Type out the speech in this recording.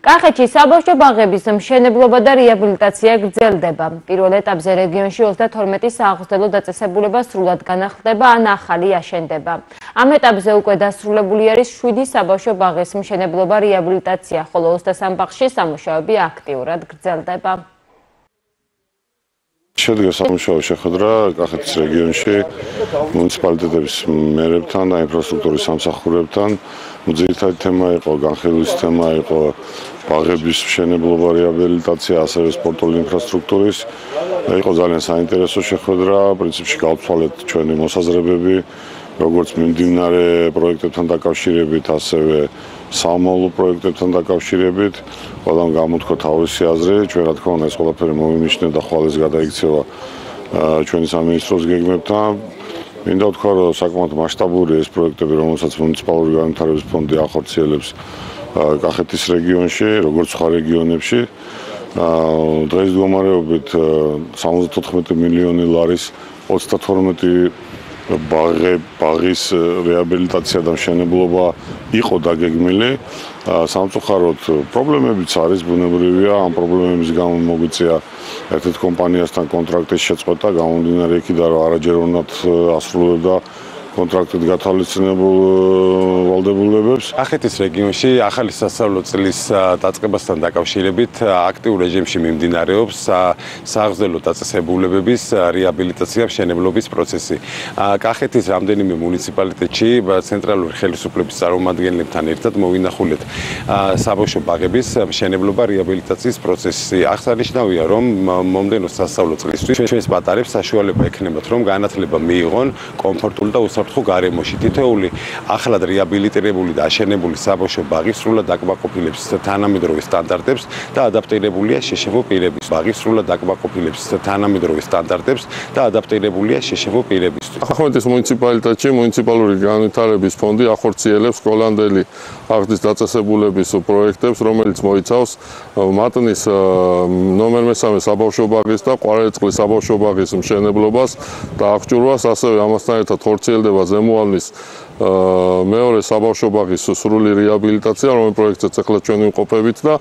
კახეთში საბავშვო ბაღების მშენებლობა და რეაბილიტაცია გრძელდება. პირველ ეტაპზე რეგიონში 32 სააღმრთელო დაწესებულება სრულად განახლდება ან ახალი აშენდება. ამ ეტაპზე უკვე დასრულებული არის 7 საბავშვო ბაღის მშენებლობა, რეაბილიტაცია, ხოლო 23 ბაღში სამუშაოები აქტიურად გრძელდება. შედგა სამუშაო შეხვედრა კახეთის რეგიონში მუნიციპალიტეტების მერებთან და ინფრასტრუქტურის სამსახურებთან. ძირითადი თემა იყო განხილვის თემა იყო ბაღების მშენებლობა, რეაბილიტაცია, ასევე სპორტული ინფრასტრუქტურის. იყო ძალიან საინტერესო შეხვედრა, პრინციპში გავცვალეთ ჩვენი მოსაზრებები, როგორც მიმდინარე პროექტებთან დაკავშირებით, ასევე სამომავლო პროექტებთან დაკავშირებით. ყველამ გამოთქვა თავისი აზრი, ჩვენ რა თქმა უნდა ეს ყველაფერი მოვინიშნეთ და ხვალ ეს გადაიქცევა ჩვენი სამინისტროს გეგმებთან. მინდა ვთქვა, რომ საკმაოდ მასშტაბურია ეს პროექტები, რომელსაც მუნიციპალური განვითარების ფონდი ახორციელებს კახეთის რეგიონში, როგორც სხვა რეგიონებში. დღეს მდგომარეობით 74 მილიონი ლარის 32 ბაღის რეაბილიტაცია და მშენებლობა იყო დაგეგმილი. სამწუხაროდ პრობლემებიც არის, ბუნებრივია, ამ პრობლემების გამო მოგვიწია ერთ-ერთ კომპანიასთან კონტრაქტის შეწყვეტა, გამომდინარე იქიდან, რომ არაჯეროვნად ასრულებდა კონტრაქტით გათვალისწინებულ ვალდებულებებს. კახეთის რეგიონში ახალი სასწავლო წლის დაწყებასთან დაკავშირებით აქტიურ რეჟიმში მიმდინარეობს სააღმრთელო დაწესებულებების რეაბილიტაცია მშენებლობის პროცესი. კახეთის რამდენიმე მუნიციპალიტეტში ცენტრალური ხელისუფლების წარმომადგენლებთან ერთად მოვინახულეთ საბავშვო ბაღების მშენებლობა, რეაბილიტაციის პროცესი. აღსანიშნავია, რომ მომდევნო სასწავლო წლისთვის ჩვენს პატარებს საშუალება ექნებათ, რომ განათლება მიიღონ კომფორტულ და უსაფრთხო გარემოში. თითოეული ახლად რეაბილიტირებული და აშენებული საბავშვო ბაღი სრულად აკმაყოფილებს თანამედროვე სტანდარტებს და ადაპტირებულია შეშებო პირების. ბაღი სრულად აკმაყოფილებს თანამედროვე სტანდარტებს და ადაპტირებულია შეშებო პირებისთვის. კახეთის მუნიციპალიტეტში მუნიციპალური განვითარების ფონდი ახორციელებს კოლანდელი აღზრდის დაწესებულების პროექტებს, რომელიც მოიცავს მატნის ნომერ 3 საბავშვო ბაღის და ყვარელწყლის საბავშვო ბაღის მშენებლობას და აღჭურვას, ასევე ამასთან ერთად ხორციელდება ზემოალნის მეორე საბავშვო ბაღის სრული რეაბილიტაცია, რომელ პროექტზეც ახლა ჩვენ ვიმყოფებით და